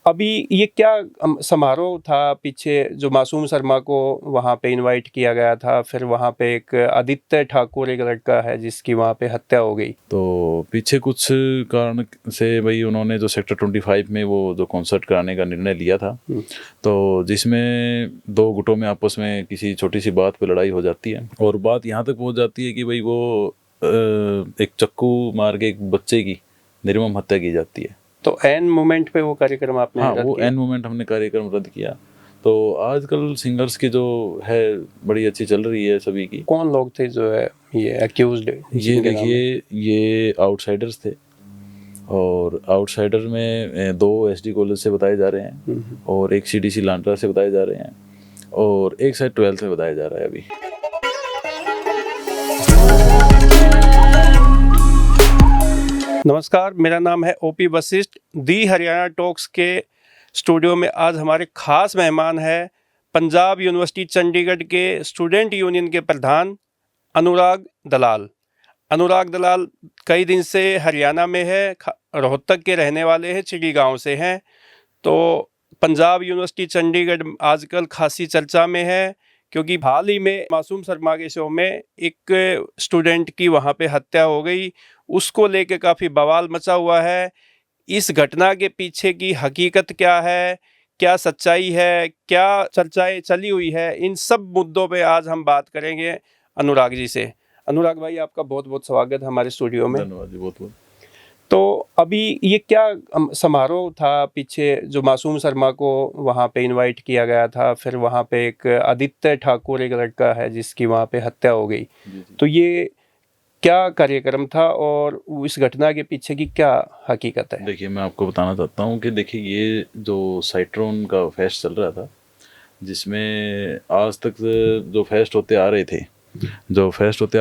अभी ये क्या समारोह था पीछे जो मासूम शर्मा को वहाँ पे इनवाइट किया गया था, फिर वहाँ पे एक आदित्य ठाकुर एक लड़का है जिसकी वहाँ पे हत्या हो गई। तो पीछे कुछ कारण से भाई उन्होंने जो सेक्टर 25 में वो जो कॉन्सर्ट कराने का निर्णय लिया था, तो जिसमें दो गुटों में आपस में किसी छोटी सी बात पे लड़ाई हो जाती है और बात यहाँ तक पहुँच जाती है कि भाई वो एक चाकू मार के एक बच्चे की निर्मम हत्या की जाती है। तो एन मोमेंट पे वो कार्यक्रम आपने हाँ, रद्द वो किया? एन मोमेंट हमने कार्यक्रम रद्द किया। तो आजकल सिंगर्स की जो है बड़ी अच्छी चल रही है सभी की। कौन लोग थे जो है ये अक्यूज्ड? ये देखिए, ये आउटसाइडर्स थे और आउटसाइडर में दो एसडी कॉलेज से बताए जा रहे हैं और एक सीडीसी लांड्रा से बताए जा रहे हैं और एक शायद 12th से बताया जा रहा है अभी। नमस्कार, मेरा नाम है ओपी वशिष्ठ। दी हरियाणा टॉक्स के स्टूडियो में आज हमारे खास मेहमान हैं पंजाब यूनिवर्सिटी चंडीगढ़ के स्टूडेंट यूनियन के प्रधान अनुराग दलाल। अनुराग दलाल कई दिन से हरियाणा में है, रोहतक के रहने वाले हैं, चिड़ी गांव से हैं। तो पंजाब यूनिवर्सिटी चंडीगढ़ आजकल खासी चर्चा में है क्योंकि हाल ही में मासूम शर्मा के शो में एक स्टूडेंट की वहाँ पे हत्या हो गई। उसको लेके काफ़ी बवाल मचा हुआ है। इस घटना के पीछे की हकीकत क्या है, क्या सच्चाई है, क्या चर्चाएं चली हुई है, इन सब मुद्दों पे आज हम बात करेंगे अनुराग जी से। अनुराग भाई, आपका बहुत बहुत स्वागत है हमारे स्टूडियो में। धन्यवाद जी, बहुत बहुत। तो अभी ये क्या समारोह था पीछे जो मासूम शर्मा को वहाँ पे इनवाइट किया गया था, फिर वहाँ पे एक आदित्य ठाकुर एक लड़का है जिसकी वहाँ पे हत्या हो गई। तो ये क्या कार्यक्रम था और इस घटना के पीछे की क्या हकीकत है? देखिए, मैं आपको बताना चाहता हूँ कि देखिए, ये जो साइट्रोन का फेस्ट चल रहा था, जिसमें आज तक जो फेस्ट होते आ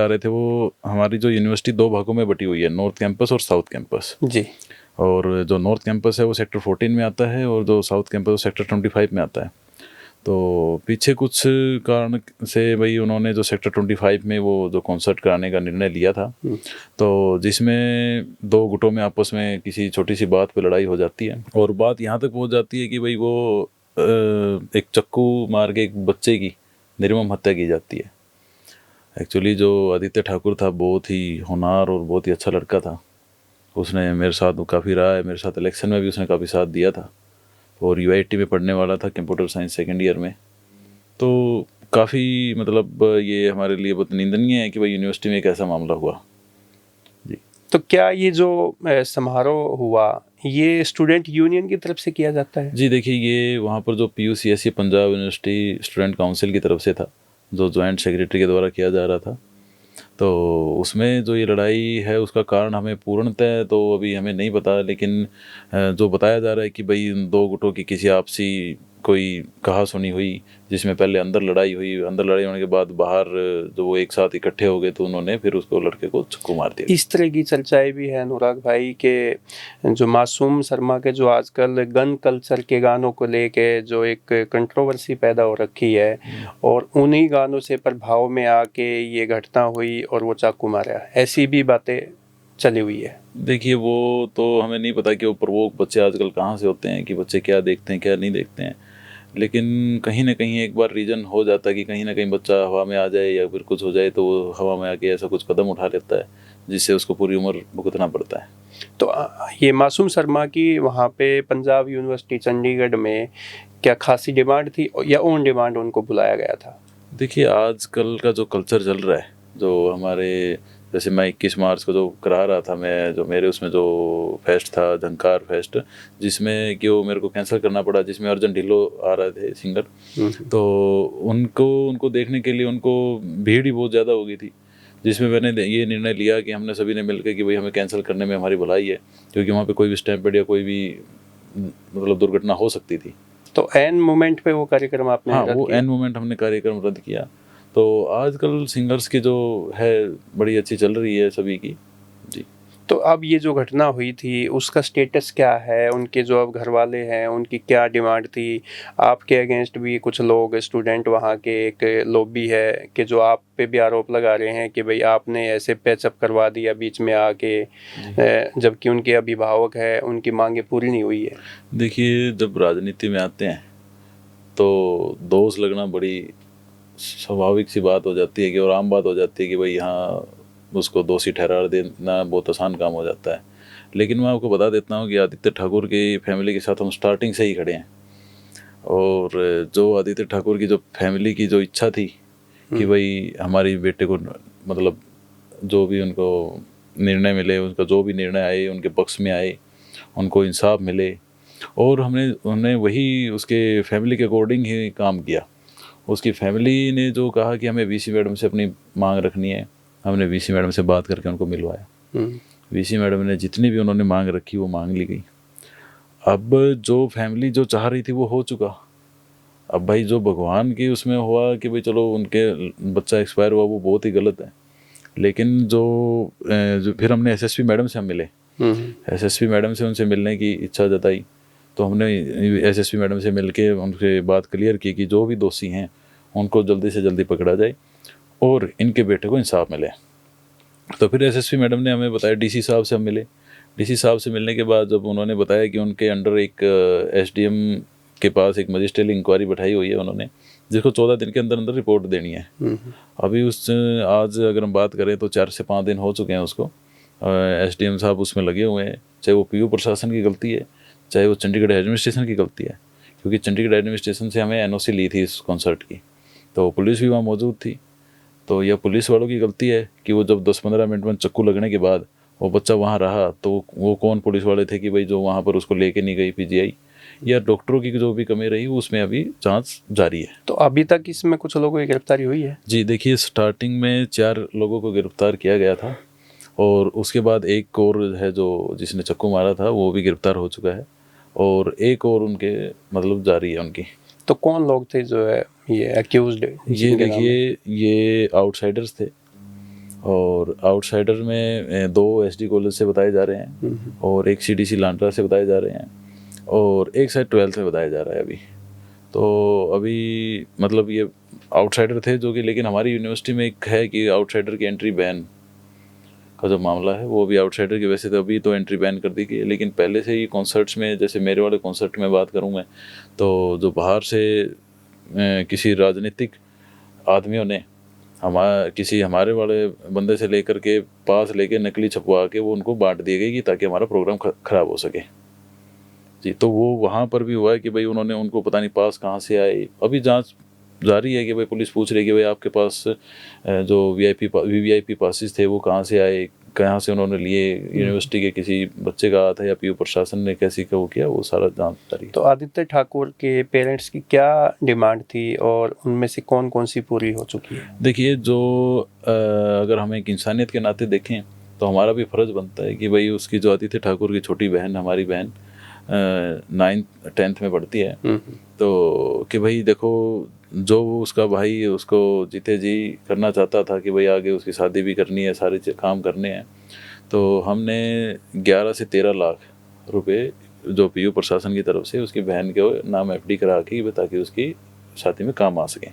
रहे थे वो हमारी जो यूनिवर्सिटी दो भागों में बटी हुई है, नॉर्थ कैंपस और साउथ कैंपस जी। और जो नॉर्थ कैंपस है वो सेक्टर 14 में आता है और जो साउथ कैंपस वो सेक्टर 25 में आता है। तो पीछे कुछ कारण से भाई उन्होंने जो सेक्टर 25 में वो जो कॉन्सर्ट कराने का निर्णय लिया था, तो जिसमें दो गुटों में आपस में किसी छोटी सी बात पे लड़ाई हो जाती है और बात यहाँ तक पहुँच जाती है कि भाई वो एक चाकू मार के एक बच्चे की निर्मम हत्या की जाती है। एक्चुअली जो आदित्य ठाकुर था बहुत ही होनहार और बहुत ही अच्छा लड़का था। उसने मेरे साथ काफ़ी रहा है, मेरे साथ इलेक्शन में भी उसने काफ़ी साथ दिया था और यूआईटी में पढ़ने वाला था, कंप्यूटर साइंस सेकेंड ईयर में। तो काफ़ी मतलब ये हमारे लिए बहुत निंदनीय है कि भाई यूनिवर्सिटी में एक ऐसा मामला हुआ जी। तो क्या ये जो समारोह हुआ ये स्टूडेंट यूनियन की तरफ से किया जाता है? जी देखिए, ये वहाँ पर जो PUCSE Punjab university student council की तरफ से था, जो जॉइंट सेक्रेटरी के द्वारा किया जा रहा था। तो उसमें जो ये लड़ाई है उसका कारण हमें पूर्णतः तो अभी हमें नहीं पता, लेकिन जो बताया जा रहा है कि भाई इन दो गुटों की किसी आपसी कोई कहा सुनी हुई, जिसमें पहले अंदर लड़ाई होने के बाद बाहर जो वो एक साथ इकट्ठे हो गए तो उन्होंने फिर उसको लड़के को चाकू मार दिया। इस तरह की चर्चाएं भी है अनुराग भाई के जो मासूम शर्मा के जो आजकल गन कल्चर के गानों को लेके जो एक कंट्रोवर्सी पैदा हो रखी है और उन्हीं गानों से प्रभाव में आके ये घटना हुई और वो चाकू मारा, ऐसी भी बातें चली हुई है। देखिए, वो तो हमें नहीं पता कि वो प्रवोक बच्चे आजकल कहाँ से होते हैं, कि बच्चे क्या देखते हैं क्या नहीं देखते हैं, लेकिन कहीं ना कहीं एक बार रीजन हो जाता है कि कहीं ना कहीं बच्चा हवा में आ जाए या फिर कुछ हो जाए तो वो हवा में आके ऐसा कुछ कदम उठा लेता है जिससे उसको पूरी उम्र भुगतना पड़ता है। तो ये मासूम शर्मा की वहाँ पे पंजाब यूनिवर्सिटी चंडीगढ़ में क्या खासी डिमांड थी या ऑन डिमांड उनको बुलाया गया था? देखिए, आजकल का जो कल्चर चल रहा है, जो हमारे जैसे मैं 21 मार्च को जो करा रहा था, मैं जो मेरे उसमें जो फेस्ट था झंकार फेस्ट, जिसमें कि वो मेरे को कैंसिल करना पड़ा, जिसमें अर्जुन ढिल्लो आ रहे थे सिंगर। तो उनको देखने के लिए उनको भीड़ ही बहुत ज़्यादा हो गई थी, जिसमें मैंने ये निर्णय लिया कि हमने सभी ने मिलकर कि भाई हमें कैंसिल करने में हमारी भलाई है, क्योंकि वहाँ पे कोई भी स्टैम्पेड या कोई भी मतलब दुर्घटना हो सकती थी। तो एन मोमेंट पे वो कार्यक्रम आपने हाँ, रद्द वो किया? एन मोमेंट हमने कार्यक्रम रद्द किया। तो आजकल सिंगर्स की जो है बड़ी अच्छी चल रही है सभी की जी। तो अब ये जो घटना हुई थी उसका स्टेटस क्या है, उनके जो अब घर वाले हैं उनकी क्या डिमांड थी? आपके अगेंस्ट भी कुछ लोग स्टूडेंट वहाँ के एक लॉबी है कि जो आप पे भी आरोप लगा रहे हैं कि भाई आपने ऐसे पैचअप करवा दिया बीच में आके, जबकि उनके अभिभावक है, उनकी मांगे पूरी नहीं हुई है। देखिए, जब राजनीति में आते हैं तो दोष लगना बड़ी स्वाभाविक सी बात हो जाती है कि, और आम बात हो जाती है कि भाई यहाँ उसको दोषी ठहरा देना बहुत आसान काम हो जाता है। लेकिन मैं आपको बता देता हूँ कि आदित्य ठाकुर की फैमिली के साथ हम स्टार्टिंग से ही खड़े हैं, और जो आदित्य ठाकुर की जो फैमिली की जो इच्छा थी कि भाई हमारी बेटे को मतलब जो भी उनको निर्णय मिले, उनका जो भी निर्णय आए उनके पक्ष में आए, उनको इंसाफ मिले, और हमने वही उसके फैमिली के अकॉर्डिंग ही काम किया। उसकी फैमिली ने जो कहा कि हमें वीसी मैडम से अपनी मांग रखनी है, हमने वीसी मैडम से बात करके उनको मिलवाया। वीसी मैडम ने जितनी भी उन्होंने मांग रखी वो मांग ली गई। अब जो फैमिली जो चाह रही थी वो हो चुका। अब भाई जो भगवान की उसमें हुआ कि भाई चलो उनके बच्चा एक्सपायर हुआ, वो बहुत ही गलत है। लेकिन जो फिर हमने एसएसपी मैडम से हम मिले, एसएसपी मैडम से उनसे मिलने की इच्छा जताई। तो हमने एसएसपी मैडम से मिलके उनसे बात क्लियर की कि जो भी दोषी हैं उनको जल्दी से जल्दी पकड़ा जाए और इनके बेटे को इंसाफ मिले। तो फिर एसएसपी मैडम ने हमें बताया, डीसी साहब से हम मिले। डीसी साहब से मिलने के बाद जब उन्होंने बताया कि उनके अंडर एक एसडीएम के पास एक मजिस्ट्रियल इंक्वायरी बैठाई हुई है उन्होंने, जिसको 14 दिन के अंदर अंदर रिपोर्ट देनी है। अभी आज अगर हम बात करें तो 4 से 5 दिन हो चुके हैं उसको। एसडीएम साहब उसमें लगे हुए हैं, चाहे वो पीयू प्रशासन की गलती है, चाहे वो चंडीगढ़ एडमिनिस्ट्रेशन की गलती है, क्योंकि चंडीगढ़ एडमिनिस्ट्रेशन से हमें एनओसी ली थी इस कॉन्सर्ट की, तो पुलिस भी वहाँ मौजूद थी। तो यह पुलिस वालों की गलती है कि वो जब 10-15 मिनट में चक्कू लगने के बाद वो बच्चा वहाँ रहा, तो वो कौन पुलिस वाले थे कि भाई जो वहाँ पर उसको लेके नहीं गई पीजीआई, या डॉक्टरों की जो भी कमी रही उसमें अभी जांच जारी है। तो अभी तक इसमें कुछ लोगों की गिरफ्तारी हुई है? जी देखिए, स्टार्टिंग में 4 लोगों को गिरफ्तार किया गया था, और उसके बाद एक और है जो जिसने चक्कू मारा था वो भी गिरफ्तार हो चुका है, और एक और उनके मतलब जारी है उनकी। तो कौन लोग थे जो है ये अक्यूज्ड? ये देखिए, ये आउटसाइडर्स थे, और आउटसाइडर में 2 एसडी कॉलेज से बताए जा रहे हैं, और एक सीडीसी लांड्रा से बताए जा रहे हैं, और एक शायद 12th में बताया जा रहा है अभी। तो अभी मतलब ये आउटसाइडर थे जो कि, लेकिन हमारी यूनिवर्सिटी में एक है कि आउटसाइडर की एंट्री बैन का जो मामला है वो भी आउटसाइडर की, वैसे तो अभी तो एंट्री बैन कर दी गई है, लेकिन पहले से ही कॉन्सर्ट्स में, जैसे मेरे वाले कॉन्सर्ट में बात करूं मैं, तो जो बाहर से किसी राजनीतिक आदमियों ने हमारे वाले बंदे से लेकर के पास लेके नकली छपवा के वो उनको बांट दिए गई कि ताकि हमारा प्रोग्राम ख़राब हो सके जी। तो वो वहाँ पर भी हुआ है कि भाई उन्होंने उनको पता नहीं पास कहाँ से आए। अभी जांच जारी है कि भाई पुलिस पूछ रही है कि भाई आपके पास जो वीवीआईपी पासेस थे वो कहाँ से आए, कहाँ से उन्होंने लिए, यूनिवर्सिटी के किसी बच्चे का आया था या पीयू प्रशासन ने कैसे क्या वो किया, वो सारा जांच जारी है। तो आदित्य ठाकुर के पेरेंट्स की क्या डिमांड थी और उनमें से कौन कौन सी पूरी हो चुकी है? देखिए, जो अगर हम एक इंसानियत के नाते देखें तो हमारा भी फ़र्ज़ बनता है कि भाई उसकी जो आदित्य ठाकुर की छोटी बहन, हमारी बहन 9th-10th में पढ़ती है, तो कि भाई देखो, जो उसका भाई उसको जीते जी करना चाहता था कि भाई आगे उसकी शादी भी करनी है, सारे काम करने हैं, तो हमने 11 से 13 लाख रुपए जो पीयू प्रशासन की तरफ से उसकी बहन के नाम एफडी करा के, ताकि उसकी शादी में काम आ सकें।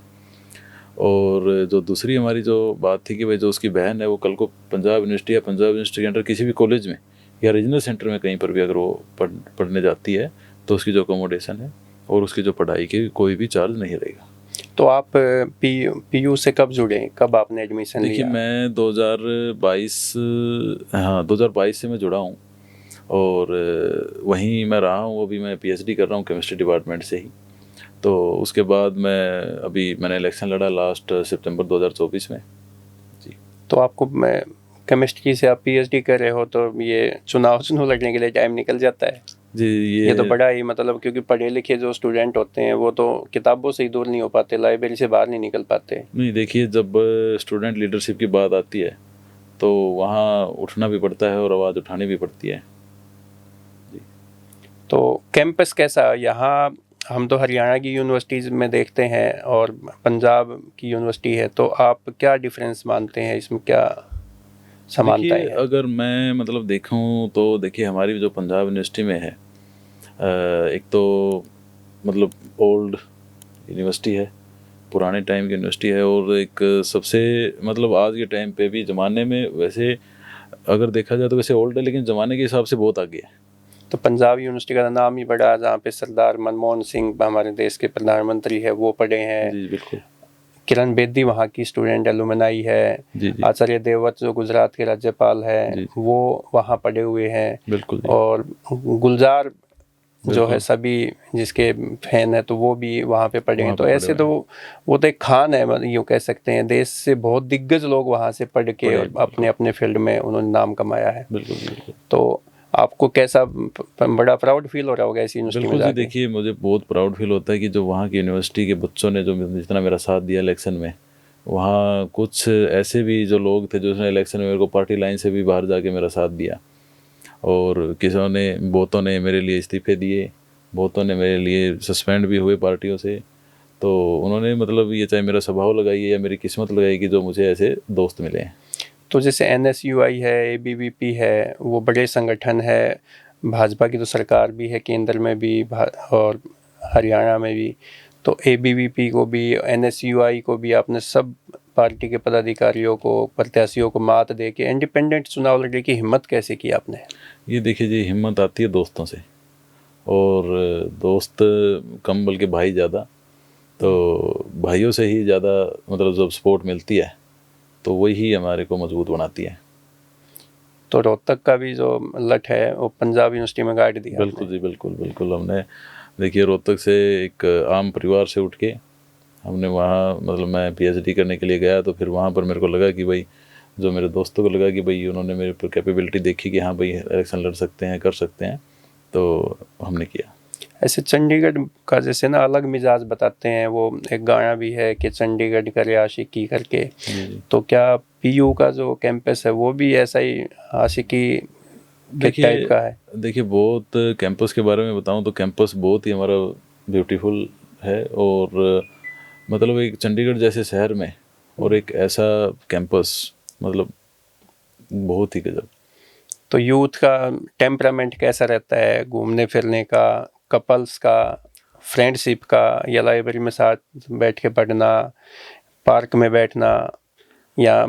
और जो दूसरी हमारी जो बात थी कि भाई जो उसकी बहन है वो कल को पंजाब यूनिवर्सिटी या पंजाब यूनिवर्सिटी के अंडर किसी भी कॉलेज में या रीजनल सेंटर में कहीं पर भी अगर वो पढ़ने जाती है तो उसकी जो अकोमोडेशन है और उसकी जो पढ़ाई की कोई भी चार्ज नहीं रहेगा। तो आप पीयू से कब जुड़े, कब आपने एडमिशन लिया? देखिए, मैं 2022 से मैं जुड़ा हूँ, और वहीं मैं रहा हूँ। अभी मैं पीएचडी कर रहा हूँ केमिस्ट्री डिपार्टमेंट से ही। तो उसके बाद मैंने इलेक्शन लड़ा लास्ट सितंबर 2024 में जी। तो आपको मैं केमिस्ट्री से आप पीएचडी कर रहे हो, तो ये चुनाव लड़ने के लिए टाइम निकल जाता है जी। ये तो बड़ा ही मतलब, क्योंकि पढ़े लिखे जो स्टूडेंट होते हैं वो तो किताबों से ही दूर नहीं हो पाते, लाइब्रेरी से बाहर नहीं निकल पाते। नहीं, देखिए, जब स्टूडेंट लीडरशिप की बात आती है तो वहाँ उठना भी पड़ता है और आवाज़ उठानी भी पड़ती है जी। तो कैंपस कैसा यहाँ? हम तो हरियाणा की यूनिवर्सिटीज़ में देखते हैं और पंजाब की यूनिवर्सिटी है, तो आप क्या डिफरेंस मानते हैं इसमें? क्या समानताएं देखिए हैं? अगर मैं मतलब देखूं तो देखिए हमारी जो पंजाब यूनिवर्सिटी में है एक तो मतलब ओल्ड यूनिवर्सिटी है, पुराने टाइम की यूनिवर्सिटी है, और एक सबसे मतलब आज के टाइम पे भी ज़माने में वैसे अगर देखा जाए तो वैसे ओल्ड है, लेकिन ज़माने के हिसाब से बहुत आगे है। तो पंजाब यूनिवर्सिटी का नाम ही बड़ा, जहाँ पे सरदार मनमोहन सिंह हमारे देश के प्रधानमंत्री है वो पढ़े हैं। जी बिल्कुल। किरण बेदी वहाँ की स्टूडेंट एलुमनाई है। जी जी आचार्य देवव्रत जो गुजरात के राज्यपाल है जी वो वहाँ पढ़े हुए हैं। बिल्कुल जी और गुलजार जो है बिल्कुल सभी जिसके फैन है तो वो भी वहाँ पे पढ़े हैं। वहाँ तो पे पढ़े ऐसे हुए तो हैं। वो तो एक खान है, मतलब यूँ कह सकते हैं। देश से बहुत दिग्गज लोग वहाँ से पढ़ के पढ़े और हैं, अपने बिल्कुल अपने फील्ड में उन्होंने नाम कमाया है। बिल्कुल जी बिल्कुल। तो आपको कैसा बड़ा प्राउड फील हो रहा होगा इस यूनिवर्सिटी में बिल्कुल जी जाके? देखिए मुझे बहुत प्राउड फील होता है कि जो वहाँ की यूनिवर्सिटी के बच्चों ने जो जितना मेरा साथ दिया इलेक्शन में, वहाँ कुछ ऐसे भी जो लोग थे जो उसने इलेक्शन में मेरे को पार्टी लाइन से भी बाहर जाके मेरा साथ दिया, और किसी ने बहुतों ने मेरे लिए इस्तीफे दिए, बहुतों ने मेरे लिए सस्पेंड भी हुए पार्टियों से। तो उन्होंने मतलब ये चाहे मेरा स्वभाव लगाइए या मेरी किस्मत लगाइए कि जो मुझे ऐसे दोस्त मिले हैं। तो जैसे NSUI है, ABVP है, वो बड़े संगठन है। भाजपा की तो सरकार भी है केंद्र में भी और हरियाणा में भी। तो ABVP को भी NSUI को भी आपने सब पार्टी के पदाधिकारियों को, प्रत्याशियों को मात दे के इंडिपेंडेंट चुनाव लड़ने की हिम्मत कैसे की आपने? ये देखिए जी हिम्मत आती है दोस्तों से, और दोस्त कम बल्कि भाई ज़्यादा। तो भाइयों से ही ज़्यादा मतलब जब सपोर्ट मिलती है तो वही हमारे को मजबूत बनाती है। तो रोहतक का भी जो लठ है वो पंजाब यूनिवर्सिटी में गाड़ दिया बिल्कुल आपने? जी बिल्कुल बिल्कुल। हमने देखिए रोहतक से एक आम परिवार से उठ के हमने वहाँ मतलब मैं PhD करने के लिए गया, तो फिर वहाँ पर मेरे को लगा कि भाई जो मेरे दोस्तों को लगा कि भाई उन्होंने मेरे पर कैपेबिलिटी देखी कि हाँ भाई इलेक्शन लड़ सकते हैं, कर सकते हैं, तो हमने किया। ऐसे चंडीगढ़ का जैसे ना अलग मिजाज बताते हैं, वो एक गाना भी है कि चंडीगढ़ करे आशिकी करके। जी जी तो क्या PU का जो कैंपस है वो भी ऐसा ही आशिकी के टाइप का है? देखिए बहुत कैंपस के बारे में बताऊं तो कैंपस बहुत ही हमारा ब्यूटीफुल है, और मतलब एक चंडीगढ़ जैसे शहर में और एक ऐसा कैंपस मतलब बहुत ही गजब। तो यूथ का टेम्परामेंट कैसा रहता है घूमने फिरने का, कपल्स का, फ्रेंडशिप का, या लाइब्रेरी में साथ बैठ के पढ़ना, पार्क में बैठना, या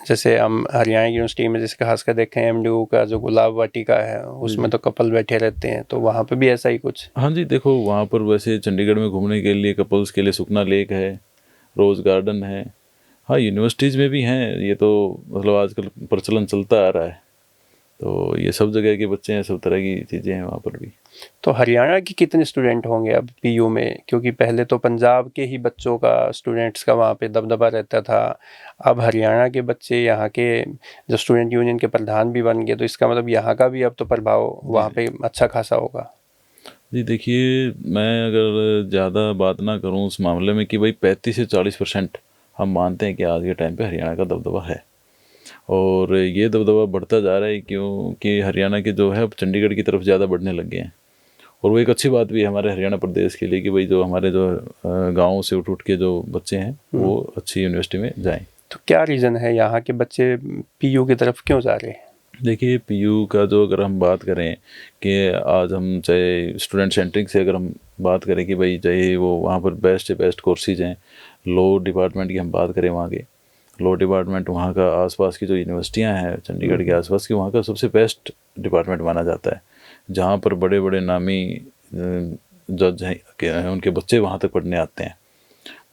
जैसे हम हरियाणा यूनिवर्सिटी में जैसे खासकर देखें MDU का जो गुलाब वाटिका है उसमें तो कपल बैठे रहते हैं, तो वहाँ पे भी ऐसा ही कुछ? हाँ जी देखो वहाँ पर वैसे चंडीगढ़ में घूमने के लिए कपल्स के लिए सुखना लेक है, रोज़ गार्डन है। हाँ यूनिवर्सिटीज़ में भी हैं, ये तो मतलब आजकल प्रचलन चलता आ रहा है। तो ये सब जगह के बच्चे हैं, सब तरह की चीज़ें हैं वहाँ पर भी। तो हरियाणा के कितने स्टूडेंट होंगे अब PU में? क्योंकि पहले तो पंजाब के ही बच्चों का, स्टूडेंट्स का वहाँ पे दबदबा रहता था। अब हरियाणा के बच्चे यहाँ के जो स्टूडेंट यूनियन के प्रधान भी बन गए, तो इसका मतलब यहाँ का भी अब तो प्रभाव वहाँ पे अच्छा खासा होगा। जी देखिए मैं अगर ज़्यादा बात ना करूँ उस मामले में कि भाई 35 से 40% हम मानते हैं कि आज के टाइम पे हरियाणा का दबदबा है, और ये दबदबा बढ़ता जा रहा है क्योंकि हरियाणा के जो है अब चंडीगढ़ की तरफ ज़्यादा बढ़ने लग गए हैं। और वो एक अच्छी बात भी है हमारे हरियाणा प्रदेश के लिए कि भाई जो हमारे जो गाँव से उठ के जो बच्चे हैं वो अच्छी यूनिवर्सिटी में जाएं। तो क्या रीज़न है यहाँ के बच्चे PU की तरफ क्यों जा रहे हैं? देखिए PU का जो अगर हम बात करें कि आज हम चाहे स्टूडेंट सेंट्रिक से अगर हम बात करें कि भाई चाहे वो वहाँ पर बेस्ट से बेस्ट कोर्सेज हैं, लॉ डिपार्टमेंट की हम बात करें, वहाँ के लॉ डिपार्टमेंट वहाँ का आसपास की जो यूनिवर्सिटियाँ हैं चंडीगढ़ के आसपास की, वहाँ का सबसे बेस्ट डिपार्टमेंट माना जाता है, जहाँ पर बड़े बड़े नामी जज हैं उनके बच्चे वहाँ तक पढ़ने आते हैं।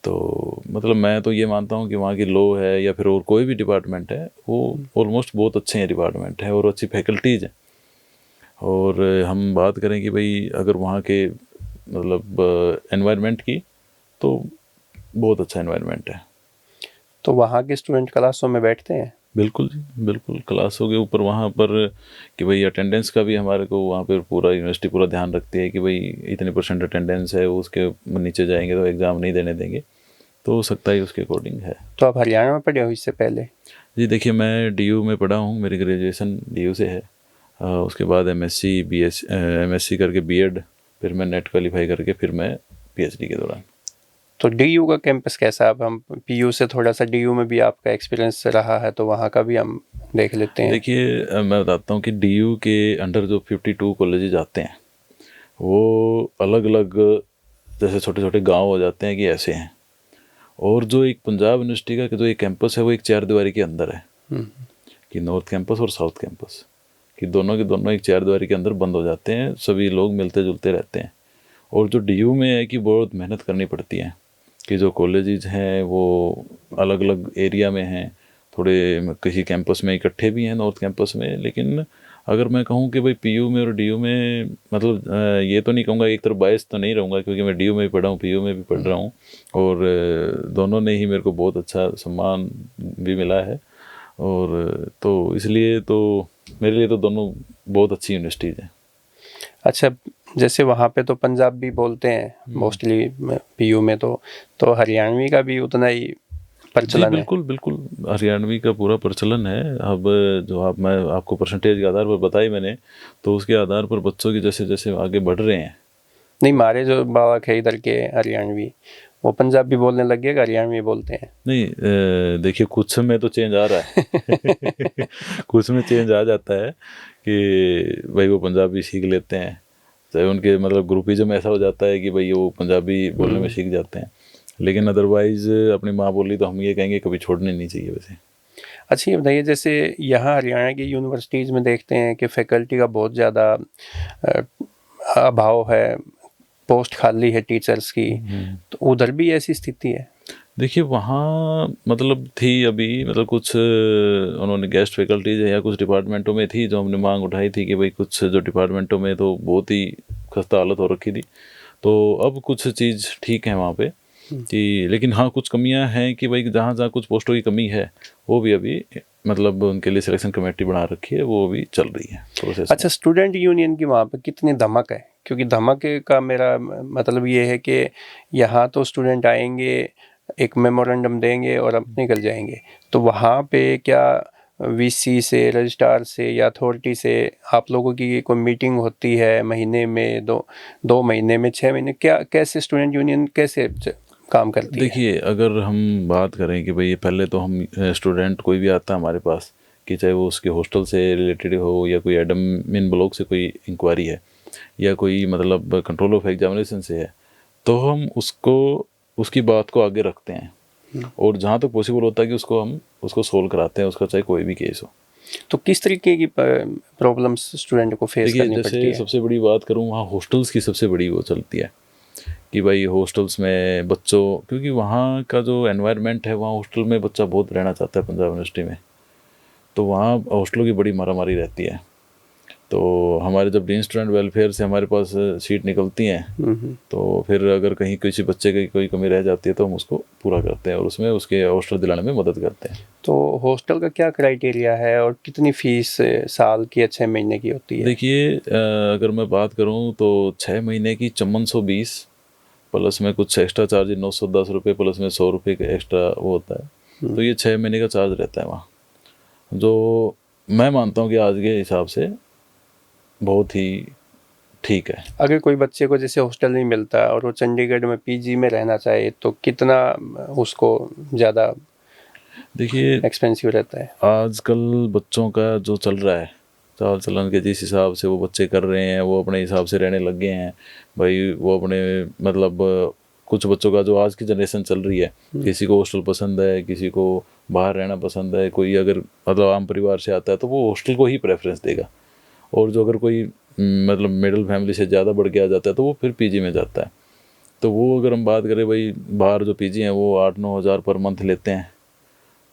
तो मतलब मैं तो ये मानता हूँ कि वहाँ की लॉ है या फिर और कोई भी डिपार्टमेंट है वो ऑलमोस्ट बहुत अच्छे हैं डिपार्टमेंट है और अच्छी फैकल्टीज़ हैं। और हम बात करें कि भाई अगर वहाँ के मतलब एनवायरनमेंट की, तो बहुत अच्छा एनवायरनमेंट है। तो वहाँ के स्टूडेंट क्लासों में बैठते हैं? बिल्कुल जी बिल्कुल, क्लासों के ऊपर वहाँ पर कि भाई अटेंडेंस का भी हमारे को वहाँ पर पूरा यूनिवर्सिटी पूरा ध्यान रखती है कि भाई इतने % अटेंडेंस है, उसके नीचे जाएंगे तो एग्ज़ाम नहीं देने देंगे, तो हो सकता है उसके अकॉर्डिंग है। तो आप हरियाणा में पढ़े हो इससे पहले? जी देखिए मैं DU में पढ़ा हूँ, मेरी ग्रेजुएशन DU से है। उसके बाद MSc करके B.Ed, फिर मैं नेट क्वालिफाई करके फिर मैं PhD के दौरान। तो डीयू का कैंपस कैसा? अब हम पीयू से थोड़ा सा डीयू में भी आपका एक्सपीरियंस रहा है तो वहाँ का भी हम देख लेते हैं। देखिए मैं बताता हूँ कि डीयू के अंडर जो 52 कॉलेजेस आते हैं वो अलग अलग जैसे छोटे छोटे गांव हो जाते हैं कि ऐसे हैं, और जो एक पंजाब यूनिवर्सिटी का जो एक कैंपस है वो एक चार दीवारी के अंदर है कि नॉर्थ कैंपस और साउथ कैंपस कि दोनों के दोनों एक चार दीवारी के अंदर बंद हो जाते हैं, सभी लोग मिलते जुलते रहते हैं। और जो डीयू में है कि बहुत मेहनत करनी पड़ती है कि जो कॉलेजेस हैं वो अलग अलग एरिया में हैं, थोड़े किसी कैंपस में इकट्ठे भी हैं नॉर्थ कैंपस में। लेकिन अगर मैं कहूँ कि भाई पीयू में और डीयू में मतलब ये तो नहीं कहूँगा, एक तरफ बायस तो नहीं रहूँगा क्योंकि मैं डीयू में भी पढ़ा हूँ, पीयू में भी पढ़ रहा हूँ, और दोनों ने ही मेरे को बहुत अच्छा सम्मान भी मिला है। और तो इसलिए तो मेरे लिए तो दोनों बहुत अच्छी यूनिवर्सिटीज़ हैं। अच्छा, जैसे वहाँ पे तो पंजाबी बोलते हैं मोस्टली पीयू में, तो हरियाणवी का भी उतना ही जी प्रचलन है? बिल्कुल बिल्कुल, हरियाणवी का पूरा प्रचलन है। अब जो मैं आपको परसेंटेज के आधार पर बताई मैंने, तो उसके आधार पर बच्चों की जैसे जैसे आगे बढ़ रहे हैं। नहीं, हमारे जो बालक है इधर के हरियाणवी, वो पंजाबी बोलने लग गए, हरियाणवी बोलते हैं। नहीं देखिए कुछ में तो चेंज आ रहा है कुछ में चेंज आ जाता है कि भाई वो पंजाबी सीख लेते हैं, चाहे उनके मतलब ग्रुपिज्म ऐसा हो जाता है कि भाई वो पंजाबी बोलने में सीख जाते हैं। लेकिन अदरवाइज अपनी माँ बोली तो हम ये कहेंगे कभी छोड़नी नहीं चाहिए वैसे। अच्छा, ये बताइए, जैसे यहाँ हरियाणा की यूनिवर्सिटीज़ में देखते हैं कि फैकल्टी का बहुत ज़्यादा अभाव है, पोस्ट खाली है टीचर्स की, तो उधर भी ऐसी स्थिति है? देखिए वहाँ मतलब थी अभी मतलब कुछ उन्होंने गेस्ट फैकल्टीज या कुछ डिपार्टमेंटों में थी जो हमने मांग उठाई थी कि भाई कुछ जो डिपार्टमेंटों में तो बहुत ही खस्ता हालत हो रखी थी, तो अब कुछ चीज़ ठीक है वहाँ पे कि, लेकिन हाँ कुछ कमियां हैं कि भाई जहाँ जहाँ कुछ पोस्टों की कमी है वो भी अभी मतलब उनके लिए सिलेक्शन कमेटी बना रखी है, वो भी चल रही है प्रोसेस। अच्छा, स्टूडेंट यूनियन की वहाँ पे कितनी धमक है? क्योंकि धमक का मेरा मतलब ये है कि यहाँ तो स्टूडेंट आएंगे, एक मेमोरेंडम देंगे और अब निकल जाएंगे, तो वहाँ पे क्या वीसी से, रजिस्ट्रार से या अथॉरिटी से आप लोगों की कोई मीटिंग होती है महीने में, 2 महीने में, 6 महीने? क्या कैसे स्टूडेंट यूनियन कैसे काम करती है? देखिए अगर हम बात करें कि भाई पहले तो हम स्टूडेंट कोई भी आता है हमारे पास कि चाहे वो उसके हॉस्टल से रिलेटेड हो या कोई एडमिन ब्लॉक से कोई इंक्वायरी है या कोई मतलब कंट्रोल ऑफ एग्जामिनेशन से है, तो हम उसको उसकी बात को आगे रखते हैं और जहाँ तक पॉसिबल होता है कि हम उसको सोल्व कराते हैं, उसका चाहे कोई भी केस हो। तो किस तरीके की प्रॉब्लम्स स्टूडेंट को फेस देखिए करनी पड़ती जैसे है? सबसे बड़ी बात करूँ वहाँ हॉस्टल्स की सबसे बड़ी वो चलती है कि भाई हॉस्टल्स में बच्चों, क्योंकि वहाँ का जो एनवायरनमेंट है वहाँ हॉस्टल में बच्चा बहुत रहना चाहता है पंजाब यूनिवर्सिटी में, तो वहाँ हॉस्टलों की बड़ी मारामारी रहती है। तो हमारे जब डीन स्टूडेंट वेलफेयर से हमारे पास सीट निकलती हैं तो फिर अगर कहीं किसी बच्चे की कोई कमी रह जाती है तो हम उसको पूरा करते हैं और उसमें उसके हॉस्टल दिलाने में मदद करते हैं। तो हॉस्टल का क्या क्राइटेरिया है और कितनी फीस साल की या 6 महीने की होती है? देखिए अगर मैं बात करूँ तो 6 महीने की 5420 प्लस में कुछ एक्स्ट्रा चार्ज 910 रुपये प्लस में 100 रुपये का एक्स्ट्रा वो होता है, तो ये 6 महीने का चार्ज रहता है वहाँ, जो मैं मानता हूँ कि आज के हिसाब से बहुत ही ठीक है। अगर कोई बच्चे को जैसे हॉस्टल नहीं मिलता और वो चंडीगढ़ में पीजी में रहना चाहे तो कितना उसको ज़्यादा देखिए एक्सपेंसिव रहता है? आजकल बच्चों का जो चल रहा है चाल चलन के जिस हिसाब से वो बच्चे कर रहे हैं वो अपने हिसाब से रहने लग गए हैं भाई, वो अपने मतलब कुछ बच्चों का जो आज की जनरेशन चल रही है, किसी को हॉस्टल पसंद है, किसी को बाहर रहना पसंद है, कोई अगर मतलब आम परिवार से आता है तो वो हॉस्टल को ही प्रेफरेंस देगा, और जो अगर कोई मतलब मिडिल फैमिली से ज़्यादा बढ़ के आ जाता है तो वो फिर पीजी में जाता है। तो वो अगर हम बात करें भाई बाहर जो पीजी हैं वो 8-9 हज़ार पर मंथ लेते हैं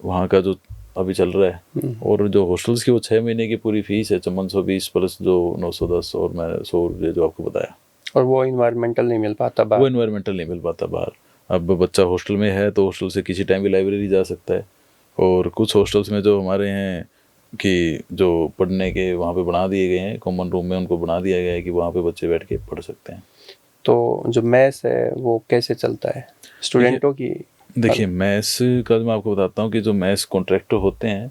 वहाँ का जो अभी चल रहा है, और जो हॉस्टल्स की वो 6 महीने की पूरी फीस है 5420 प्लस जो 910 और मैं 100 रुपये जो आपको बताया। और वो इन्वायरमेंटल नहीं मिल पाता वो बाहर? इन्वायरमेंटल नहीं मिल पाता बाहर। अब बच्चा हॉस्टल में है तो हॉस्टल से किसी टाइम भी लाइब्रेरी जा सकता है, और कुछ हॉस्टल्स में जो हमारे हैं कि जो पढ़ने के वहाँ पे बना दिए गए हैं कॉमन रूम में, उनको बना दिया गया है कि वहाँ पे बच्चे बैठ के पढ़ सकते हैं। तो जो मैस है वो कैसे चलता है स्टूडेंटों की? देखिए मैथ्स का मैं आपको बताता हूँ कि जो मैथ्स कॉन्ट्रैक्टर होते हैं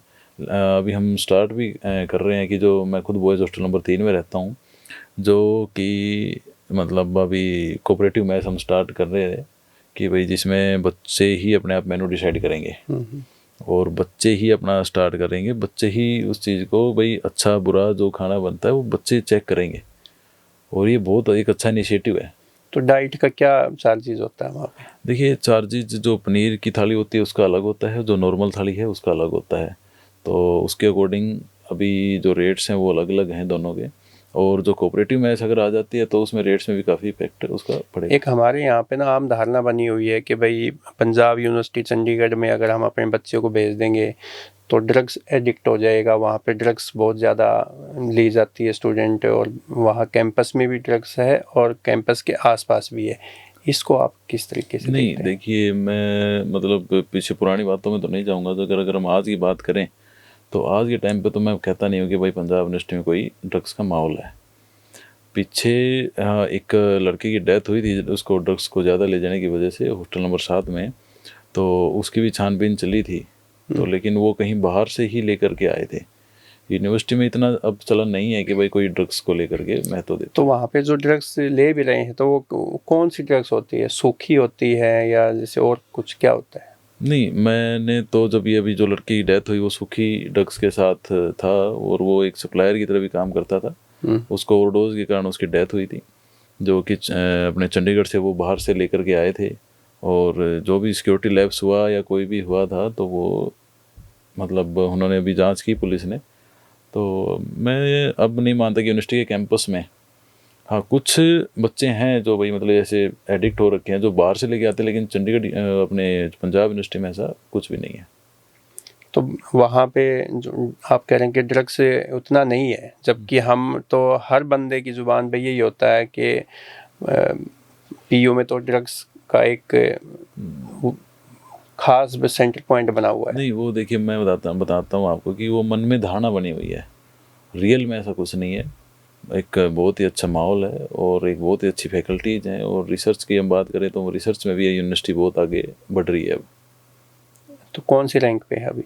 अभी हम स्टार्ट भी कर रहे हैं कि जो मैं खुद बॉयज़ हॉस्टल नंबर 3 में रहता हूँ, जो कि मतलब अभी कोऑपरेटिव मैथ्स हम स्टार्ट कर रहे हैं कि भाई जिसमें बच्चे ही अपने आप मेनू डिसाइड करेंगे और बच्चे ही अपना स्टार्ट करेंगे, बच्चे ही उस चीज़ को भाई अच्छा बुरा जो खाना बनता है वो बच्चे चेक करेंगे, और ये बहुत एक अच्छा इनिशिएटिव है। तो डाइट का क्या चार्जेस होता है वहाँ पे? देखिए चार्जेज जो पनीर की थाली होती है उसका अलग होता है, जो नॉर्मल थाली है उसका अलग होता है, तो उसके अकॉर्डिंग अभी जो रेट्स हैं वो अलग अलग हैं दोनों के। और जो कोऑपरेटिव मैच अगर आ जाती है तो उसमें रेट्स में भी काफ़ी इफेक्ट उसका पड़ेगा। एक हमारे यहाँ पे ना आम धारणा बनी हुई है कि भाई पंजाब यूनिवर्सिटी चंडीगढ़ में अगर हम अपने बच्चे को भेज देंगे तो ड्रग्स एडिक्ट हो जाएगा, वहाँ पे ड्रग्स बहुत ज़्यादा ली जाती है स्टूडेंट, और वहाँ कैंपस में भी ड्रग्स है और कैंपस के आसपास भी है। इसको आप किस तरीके से नहीं देखते हैं? देखिए, मैं मतलब पीछे पुरानी बातों में तो नहीं जाऊँगा, तो अगर हम आज की बात करें तो आज के टाइम पे तो मैं कहता नहीं हूँ कि भाई पंजाब यूनिवर्सिटी में कोई ड्रग्स का माहौल है। पीछे एक लड़के की डेथ हुई थी उसको ड्रग्स को ज़्यादा ले जाने की वजह से हॉस्टल नंबर 7 में, तो उसकी भी छानबीन चली थी, तो लेकिन वो कहीं बाहर से ही लेकर के आए थे। यूनिवर्सिटी में इतना अब चलन नहीं है कि भाई कोई ड्रग्स को लेकर के महत्व दे। तो वहाँ पे जो ड्रग्स ले भी रहे हैं तो वो कौन सी ड्रग्स होती है? सूखी होती है या जैसे और कुछ क्या होता है? नहीं, मैंने तो जब ये अभी जो लड़की की डेथ हुई वो सूखी ड्रग्स के साथ था और वो एक सप्लायर की तरह भी काम करता था। उसको ओवरडोज के कारण उसकी डेथ हुई थी, जो कि अपने चंडीगढ़ से वो बाहर से लेकर के आए थे, और जो भी सिक्योरिटी लैप्स हुआ या कोई भी हुआ था तो वो मतलब उन्होंने अभी जांच की पुलिस ने। तो मैं अब नहीं मानता कि यूनिवर्सिटी के कैंपस में, हाँ कुछ बच्चे हैं जो भाई मतलब ऐसे एडिक्ट हो रखे हैं जो बाहर से लेके आते हैं, लेकिन चंडीगढ़ अपने पंजाब यूनिवर्सिटी में ऐसा कुछ भी नहीं है। तो वहाँ पे जो आप कह रहे हैं कि ड्रग्स उतना नहीं है, जबकि हम तो हर बंदे की ज़ुबान पे यही होता है कि पीयू में तो ड्रग्स का एक खास सेंटर पॉइंट बना हुआ है। नहीं वो देखिए, मैं बताता हूँ आपको कि वो मन में धारणा बनी हुई है, रियल में ऐसा कुछ नहीं है। एक बहुत ही अच्छा माहौल है और एक बहुत ही अच्छी फैकल्टीज हैं, और रिसर्च की हम बात करें तो रिसर्च में भी ये यूनिवर्सिटी बहुत आगे बढ़ रही है अब। तो कौन सी रैंक पे है अभी?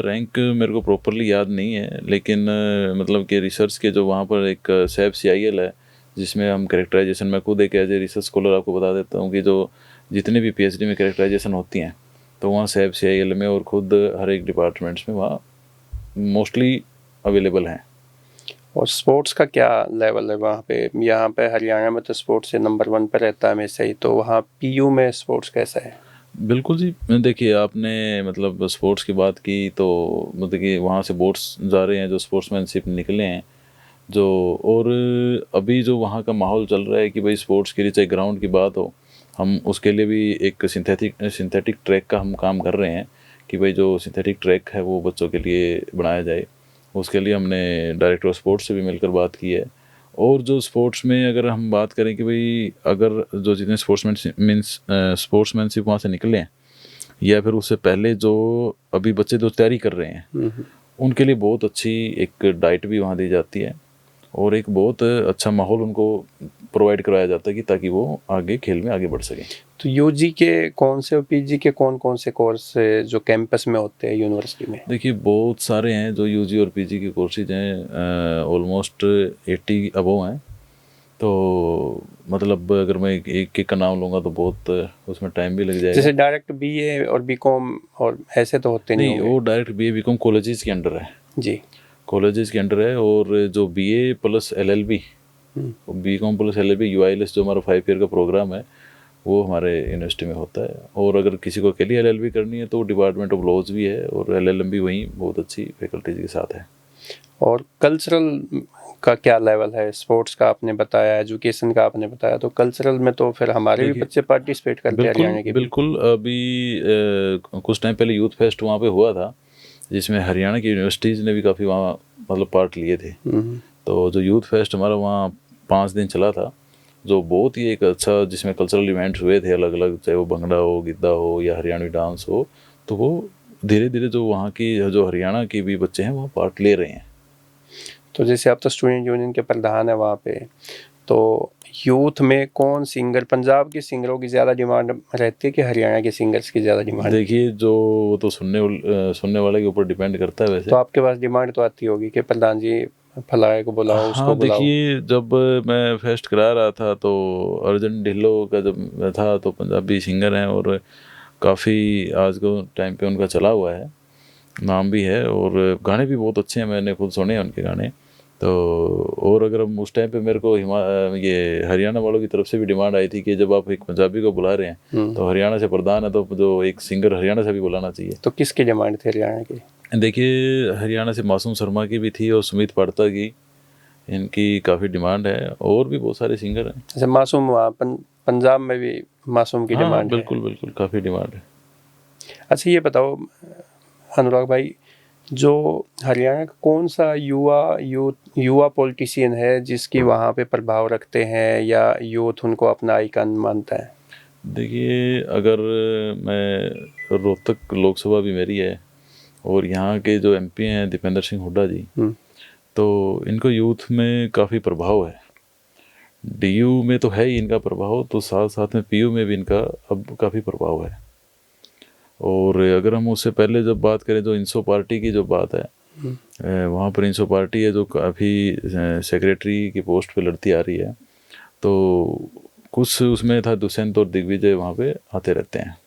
रैंक मेरे को प्रॉपरली याद नहीं है, लेकिन मतलब कि रिसर्च के जो वहाँ पर एक सैप CIL है जिसमें हम कैरेक्टराइजेशन, मैं खुद एक एज ए रिसर्च स्कॉलर आपको बता देता हूँ कि जो जितने भी PhD में कैरेक्टराइजेशन होती हैं तो वहाँ सैप CIL में और खुद हर एक डिपार्टमेंट्स में वहाँ मोस्टली अवेलेबल हैं। और स्पोर्ट्स का क्या लेवल है वहाँ पे? यहाँ पे हरियाणा में तो स्पोर्ट्स से नंबर 1 पे रहता है हमेशा ही, तो वहाँ पीयू में स्पोर्ट्स कैसा है? बिल्कुल जी, देखिए आपने मतलब स्पोर्ट्स की बात की तो मतलब कि वहाँ से बोर्ड्स जा रहे हैं जो स्पोर्ट्समैनशिप निकले हैं जो, और अभी जो वहाँ का माहौल चल रहा है कि भाई स्पोर्ट्स के लिए चाहे ग्राउंड की बात हो, हम उसके लिए भी एक सिंथेटिक ट्रैक का हम काम कर रहे हैं कि भाई जो सिंथेटिक ट्रैक है वो बच्चों के लिए बनाया जाए। उसके लिए हमने डायरेक्टर ऑफ स्पोर्ट्स से भी मिलकर बात की है। और जो स्पोर्ट्स में अगर हम बात करें कि भाई अगर जो जितने स्पोर्ट्समैनशिप वहाँ से निकले हैं या फिर उससे पहले जो अभी बच्चे जो तैयारी कर रहे हैं उनके लिए बहुत अच्छी एक डाइट भी वहाँ दी जाती है और एक बहुत अच्छा माहौल उनको प्रोवाइड कराया जाता है कि ताकि वो आगे खेल में आगे बढ़ सकें। तो यूजी के कौन से और पीजी के कौन कौन से कोर्स जो कैंपस में होते हैं यूनिवर्सिटी में? देखिए बहुत सारे हैं जो यूजी और पीजी के कोर्सेज हैं, ऑलमोस्ट 80 अबव हैं। तो मतलब अगर मैं एक का नाम लूँगा तो बहुत उसमें टाइम भी लग जाएगा। जैसे डायरेक्ट बीए और बीकॉम और ऐसे तो होते नहीं नहीं, वो डायरेक्ट BA BCom कॉलेजेस के अंडर है जी, कॉलेजेस के अंडर है। और जो BA plus LLB, BCom plus LLB UILS जो हमारा 5 ईयर का प्रोग्राम है वो हमारे यूनिवर्सिटी में होता है। और अगर किसी को अकेली LLB करनी है तो डिपार्टमेंट ऑफ लॉज भी है और LLM भी वहीं बहुत अच्छी फैकल्टीज के साथ है। और कल्चरल का क्या लेवल है? स्पोर्ट्स का आपने बताया, एजुकेशन का आपने बताया, तो कल्चरल में तो फिर हमारे भी बच्चे पार्टिसिपेट करते हैं हरियाणा के? बिल्कुल अभी कुछ टाइम पहले यूथ फेस्ट वहाँ पे हुआ था जिसमें हरियाणा की यूनिवर्सिटीज़ ने भी काफ़ी वहाँ मतलब पार्ट लिए थे। तो जो यूथ फेस्ट हमारा वहाँ 5 दिन चला था, जो बहुत ही एक अच्छा, जिसमें कल्चरल इवेंट्स हुए थे अलग अलग, चाहे वो भंगड़ा हो, गिद्दा हो या हरियाणवी डांस हो। तो वो धीरे धीरे जो वहाँ की जो हरियाणा के भी बच्चे हैं वहाँ पार्ट ले रहे हैं। तो जैसे आप तो स्टूडेंट यूनियन के प्रधान है वहाँ पे, तो यूथ में कौन सिंगर, पंजाब के सिंगरों की ज़्यादा डिमांड रहती है कि हरियाणा के सिंगर्स की ज़्यादा डिमांड? देखिए जो वो तो सुनने वाले के ऊपर डिपेंड करता है वैसे। तो आपके पास डिमांड तो आती होगी कि प्रधान जी फलाए को बुलाओ, उसको हाँ बुलाओ? देखिए, जब मैं फेस्ट करा रहा था तो अर्जन ढिल्लो का जब था, तो पंजाबी सिंगर हैं और काफ़ी आज को टाइम पे उनका चला हुआ है, नाम भी है और गाने भी बहुत अच्छे हैं, मैंने खुद सुने हैं उनके गाने। तो और अगर हम उस टाइम पे मेरे को ये हरियाणा वालों की तरफ से भी डिमांड आई थी कि जब आप एक पंजाबी को बुला रहे हैं तो हरियाणा से प्रधान है, तो जो एक सिंगर हरियाणा से भी बुलाना चाहिए। तो किसकी डिमांड थी हरियाणा की? देखिए, हरियाणा से मासूम शर्मा की भी थी और सुमित पाड़ता की, इनकी काफ़ी डिमांड है, और भी बहुत सारे सिंगर हैं। जैसे मासूम वहाँ पंजाब में भी मासूम की हाँ डिमांड है? बिल्कुल बिल्कुल, काफ़ी डिमांड है। अच्छा ये बताओ अनुराग भाई, जो हरियाणा का कौन सा युवा पॉलिटिशियन है जिसकी वहाँ पे प्रभाव रखते हैं या यूथ उनको अपना आइकन मानता है? देखिए, अगर मैं रोहतक लोकसभा भी मेरी है और यहाँ के जो एमपी हैं दीपेंद्र सिंह हुड्डा जी, तो इनको यूथ में काफ़ी प्रभाव है। डीयू में तो है ही इनका प्रभाव, तो साथ साथ में पीयू में भी इनका अब काफ़ी प्रभाव है। और अगर हम उससे पहले जब बात करें, जो इंसो पार्टी की जो बात है, वहाँ पर इंसो पार्टी है जो काफ़ी सेक्रेटरी की पोस्ट पे लड़ती आ रही है, तो कुछ उसमें था दुष्यंत और दिग्विजय वहाँ पे आते रहते हैं।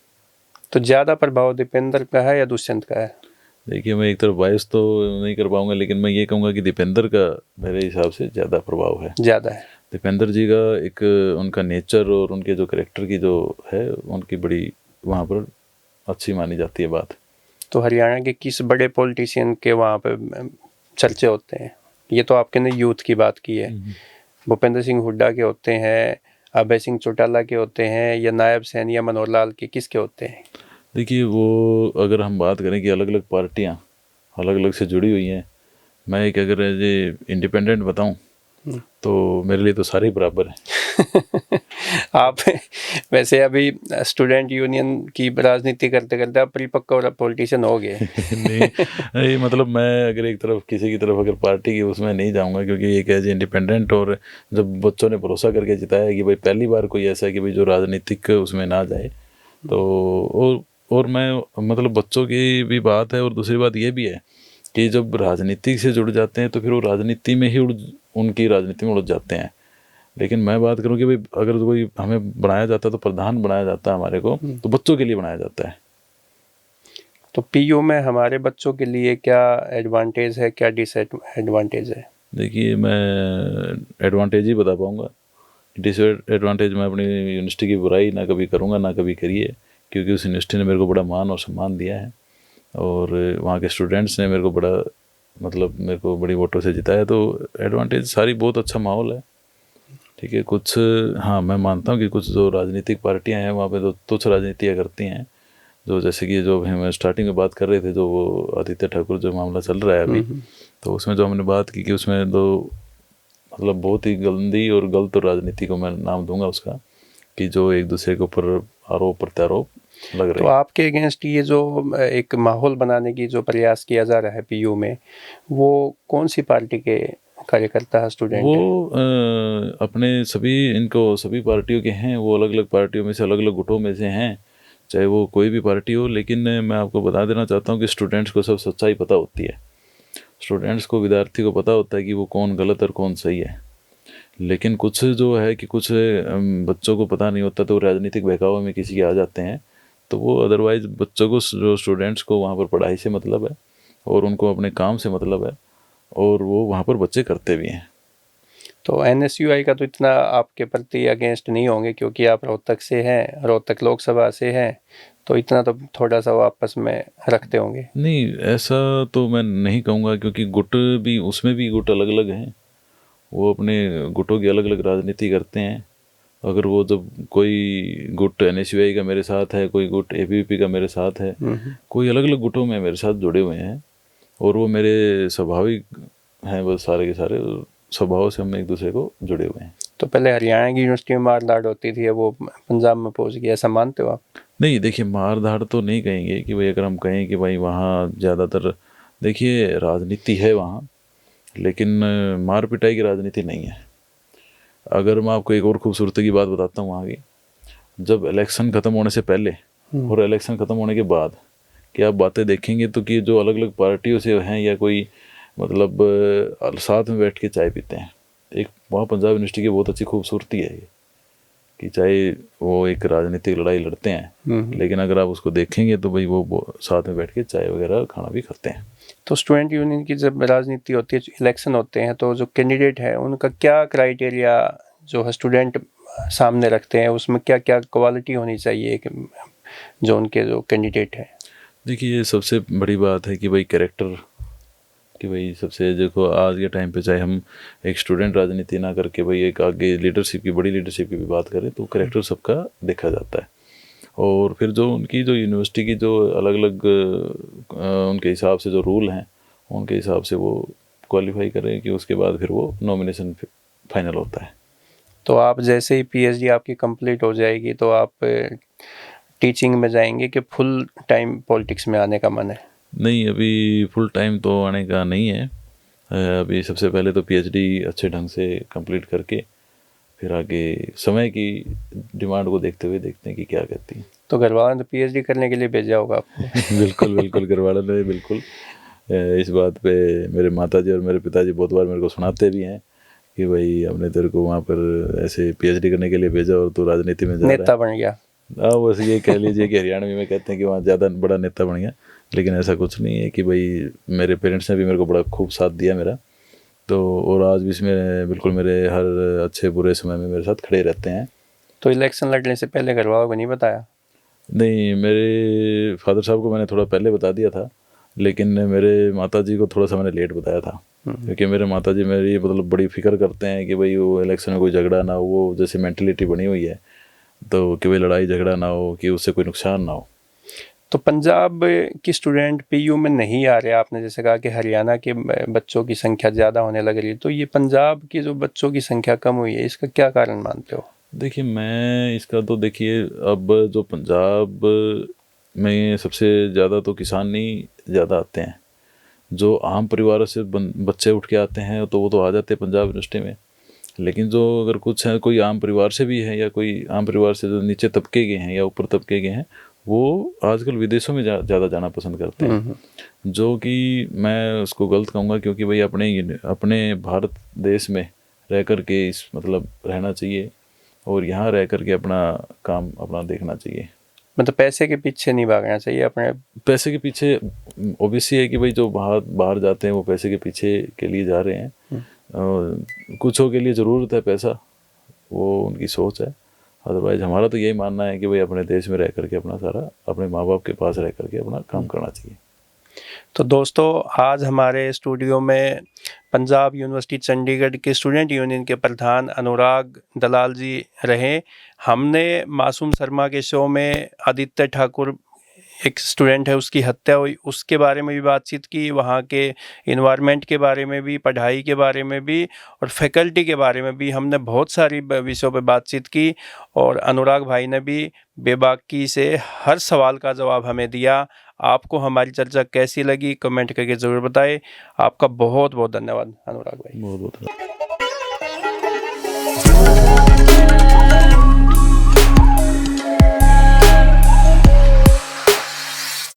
तो ज़्यादा प्रभाव दीपेंद्र का है या दुष्यंत का है? देखिए, मैं एक तरफ बायस तो नहीं कर पाऊंगा, लेकिन मैं ये कहूँगा कि दीपेंद्र का मेरे हिसाब से ज़्यादा प्रभाव है। ज़्यादा है? दीपेंद्र जी का एक उनका नेचर और उनके जो करेक्टर की जो है, उनकी बड़ी वहाँ पर अच्छी मानी जाती है बात। तो हरियाणा के किस बड़े पॉलिटिशियन के वहाँ पे चर्चे होते हैं? ये तो आपके ने यूथ की बात की है। भूपेंद्र सिंह हुड्डा के होते हैं, अभय सिंह चौटाला के होते हैं, या नायब सैनी या मनोहर लाल के, किसके होते हैं? देखिए, वो अगर हम बात करें कि अलग अलग पार्टियाँ अलग अलग से जुड़ी हुई हैं, मैं एक अगर एज ए इंडिपेंडेंट बताऊँ तो मेरे लिए तो सारे ही बराबर हैं। आप वैसे अभी स्टूडेंट यूनियन की राजनीति करते करते आप परिपक्व पॉलिटिशियन हो गए। नहीं नहीं, मतलब मैं अगर एक तरफ किसी की तरफ अगर पार्टी की उसमें नहीं जाऊंगा, क्योंकि एक एज इंडिपेंडेंट, और जब बच्चों ने भरोसा करके जिताया कि भाई पहली बार कोई ऐसा है कि भाई जो राजनीतिक उसमें ना जाए, तो और मैं मतलब बच्चों की भी बात है, और दूसरी बात ये भी है कि जब राजनीति से जुड़ जाते हैं तो फिर वो राजनीति में ही उनकी राजनीति में उलझ जाते हैं। लेकिन मैं बात करूं कि भाई अगर कोई हमें बनाया जाता है, तो प्रधान बनाया जाता है हमारे को, तो बच्चों के लिए बनाया जाता है। तो पीयू में हमारे बच्चों के लिए क्या एडवांटेज है, क्या डिसएडवांटेज है? देखिए, मैं एडवांटेज ही बता पाऊंगा, डिसएडवांटेज मैं अपनी यूनिवर्सिटी की बुराई ना कभी करूंगा ना कभी करिए, क्योंकि उस यूनिवर्सिटी ने मेरे को बड़ा मान और सम्मान दिया है, और वहाँ के स्टूडेंट्स ने मेरे को बड़ा मतलब मेरे को बड़ी वोटों से जिताया। तो एडवांटेज सारी बहुत अच्छा माहौल है, ठीक है। कुछ हाँ, मैं मानता हूँ कि कुछ जो राजनीतिक पार्टियाँ हैं वहाँ पे तो तुच्छ राजनीतियाँ करती हैं, जो जैसे कि जो हम स्टार्टिंग में बात कर रहे थे, जो वो आदित्य ठाकुर जो मामला चल रहा है अभी, तो उसमें जो हमने बात की कि उसमें दो मतलब बहुत ही गंदी और गलत राजनीति को मैं नाम दूंगा उसका, कि जो एक दूसरे के ऊपर आरोप प्रत्यारोप लग रहे तो हैं। आपके अगेंस्ट ये जो एक माहौल बनाने की जो प्रयास किया जा रहा है पीयू में, वो कौन सी पार्टी के कार्यकर्ता है, स्टूडेंट वो है? अपने सभी इनको सभी पार्टियों के हैं, वो अलग अलग पार्टियों में से अलग अलग गुटों में से हैं, चाहे वो कोई भी पार्टी हो। लेकिन मैं आपको बता देना चाहता हूँ कि स्टूडेंट्स को सब सच्चाई पता होती है, स्टूडेंट्स को, विद्यार्थी को पता होता है कि वो कौन गलत और कौन सही है। लेकिन कुछ जो है कि कुछ बच्चों को पता नहीं होता, तो राजनीतिक बहकावे में किसी के आ जाते हैं, तो वो अदरवाइज बच्चों को, जो स्टूडेंट्स को वहाँ पर पढ़ाई से मतलब है और उनको अपने काम से मतलब है, और वो वहाँ पर बच्चे करते भी हैं। तो एनएसयूआई का तो इतना आपके प्रति अगेंस्ट नहीं होंगे, क्योंकि आप रोहतक से हैं, रोहतक लोकसभा से हैं, तो इतना तो थोड़ा सा वो आपस में रखते होंगे। नहीं, ऐसा तो मैं नहीं कहूँगा, क्योंकि गुट भी, उसमें भी गुट अलग अलग हैं, वो अपने गुटों की अलग अलग राजनीति करते हैं। अगर वो जब कोई गुट एनएसयूआई का मेरे साथ है, कोई गुट एबीवीपी का मेरे साथ है, कोई अलग अलग गुटों में मेरे साथ जुड़े हुए हैं, और वो मेरे स्वाभाविक हैं, बस सारे के सारे स्वभाव से हम एक दूसरे को जुड़े हुए हैं। तो पहले हरियाणा की यूनिवर्सिटी में मार धाड़ होती थी, वो पंजाब में पहुंच गया, ऐसा मानते हो आप? नहीं, देखिए, मार धाड़ तो नहीं कहेंगे कि भाई, अगर हम कहें कि भाई वहाँ ज़्यादातर, देखिए राजनीति है वहाँ, लेकिन मार पिटाई की राजनीति नहीं है। अगर मैं आपको एक और खूबसूरती की बात बताता हूँ वहाँ की, जब इलेक्शन ख़त्म होने से पहले और इलेक्शन ख़त्म होने के बाद, कि आप बातें देखेंगे तो कि जो अलग अलग पार्टियों से हैं या कोई मतलब साथ में बैठ के चाय पीते हैं। एक वहाँ पंजाब यूनिवर्सिटी की बहुत अच्छी खूबसूरती है ये, कि चाहे वो एक राजनीतिक लड़ाई लड़ते हैं, लेकिन अगर आप उसको देखेंगे तो भाई वो साथ में बैठ के चाय वगैरह खाना भी खाते हैं। तो स्टूडेंट यूनियन की जब राजनीति होती है, इलेक्शन होते हैं, तो जो कैंडिडेट है उनका क्या क्राइटेरिया जो है स्टूडेंट सामने रखते हैं, उसमें क्या क्या क्वालिटी होनी चाहिए जो उनके जो कैंडिडेट है? देखिए ये सबसे बड़ी बात है कि भाई कैरेक्टर, कि भाई सबसे देखो आज के टाइम पे चाहे हम एक स्टूडेंट राजनीति ना करके भाई एक आगे लीडरशिप की, बड़ी लीडरशिप की भी बात करें तो कैरेक्टर सबका देखा जाता है। और फिर जो उनकी जो यूनिवर्सिटी की जो अलग अलग उनके हिसाब से जो रूल हैं उनके हिसाब से वो क्वालिफाई करें कि उसके बाद फिर वो नॉमिनेशन फाइनल होता है। तो आप जैसे ही पीएचडी आपकी कंप्लीट हो जाएगी तो आप टीचिंग में जाएंगे कि फुल टाइम पॉलिटिक्स में आने का मन है? नहीं, अभी फुल टाइम तो आने का नहीं है। अभी सबसे पहले तो पीएचडी अच्छे ढंग से कंप्लीट करके फिर आगे समय की डिमांड को देखते हुए देखते हैं कि क्या कहती है। तो घर वालों ने तो पीएचडी करने के लिए भेजा होगा आपको? बिल्कुल बिल्कुल, घर वालों ने बिल्कुल इस बात पे मेरे माताजी और मेरे पिताजी बहुत बार मेरे को सुनाते भी हैं कि भाई हमने तेरे को वहाँ पर ऐसे पीएचडी करने के लिए भेजा और तू राजनीति में जा रहा है। नेता बन गया? हाँ, बस ये कह लीजिए कि हरियाणवी में कहते हैं कि वहाँ ज़्यादा बड़ा नेता बन गया, लेकिन ऐसा कुछ नहीं है। कि भाई मेरे पेरेंट्स ने भी मेरे को बड़ा खूब साथ दिया मेरा, तो और आज भी इसमें बिल्कुल मेरे हर अच्छे बुरे समय में मेरे साथ खड़े रहते हैं। तो इलेक्शन लड़ने से पहले घर वालों को नहीं बताया? नहीं, मेरे फादर साहब को मैंने थोड़ा पहले बता दिया था, लेकिन मेरे माताजी को थोड़ा सा मैंने लेट बताया था, क्योंकि मेरे माताजी मेरी मतलब बड़ी फिक्र करते हैं कि भाई वो इलेक्शन में कोई झगड़ा ना हो, वो जैसे मेंटलिटी बनी हुई है तो कि भाई लड़ाई झगड़ा ना हो, कि उससे कोई नुकसान ना हो। तो पंजाब की स्टूडेंट पीयू में नहीं आ रहे, आपने जैसे कहा कि हरियाणा के बच्चों की संख्या ज़्यादा होने लग रही है, तो ये पंजाब की जो बच्चों की संख्या कम हुई है इसका क्या कारण मानते हो? देखिए मैं इसका तो देखिए अब जो पंजाब में सबसे ज़्यादा तो किसान ही ज़्यादा आते हैं। जो आम परिवारों से बच्चे उठ के आते हैं तो वो तो आ जाते हैं पंजाब यूनिवर्सिटी में, लेकिन जो अगर कुछ है कोई आम परिवार से भी है या कोई आम परिवार से जो नीचे तबके के हैं या ऊपर तबके के हैं, वो आजकल विदेशों में ज़्यादा जाना पसंद करते हैं, जो कि मैं उसको गलत कहूँगा, क्योंकि भाई अपने भारत देश में रह कर के इस मतलब रहना चाहिए और यहाँ रह कर के अपना काम अपना देखना चाहिए। मतलब पैसे के पीछे नहीं भागना चाहिए अपने? पैसे के पीछे ओबियसली है कि भाई जो बाहर जाते हैं वो पैसे के पीछे के लिए जा रहे हैं, कुछों के लिए ज़रूरत है पैसा, वो उनकी सोच है। अदरवाइज हमारा तो यही मानना है कि भाई अपने देश में रह करके अपना सारा अपने माँ बाप के पास रह करके अपना काम करना चाहिए। तो दोस्तों आज हमारे स्टूडियो में पंजाब यूनिवर्सिटी चंडीगढ़ के स्टूडेंट यूनियन के प्रधान अनुराग दलाल जी रहे। हमने मासूम शर्मा के शो में आदित्य ठाकुर एक स्टूडेंट है उसकी हत्या हुई उसके बारे में भी बातचीत की, वहाँ के इन्वायरमेंट के बारे में भी, पढ़ाई के बारे में भी और फैकल्टी के बारे में भी हमने बहुत सारी विषयों पर बातचीत की और अनुराग भाई ने भी बेबाकी से हर सवाल का जवाब हमें दिया। आपको हमारी चर्चा कैसी लगी कमेंट करके ज़रूर बताएं। आपका बहुत बहुत धन्यवाद अनुराग भाई। बहुत बहुत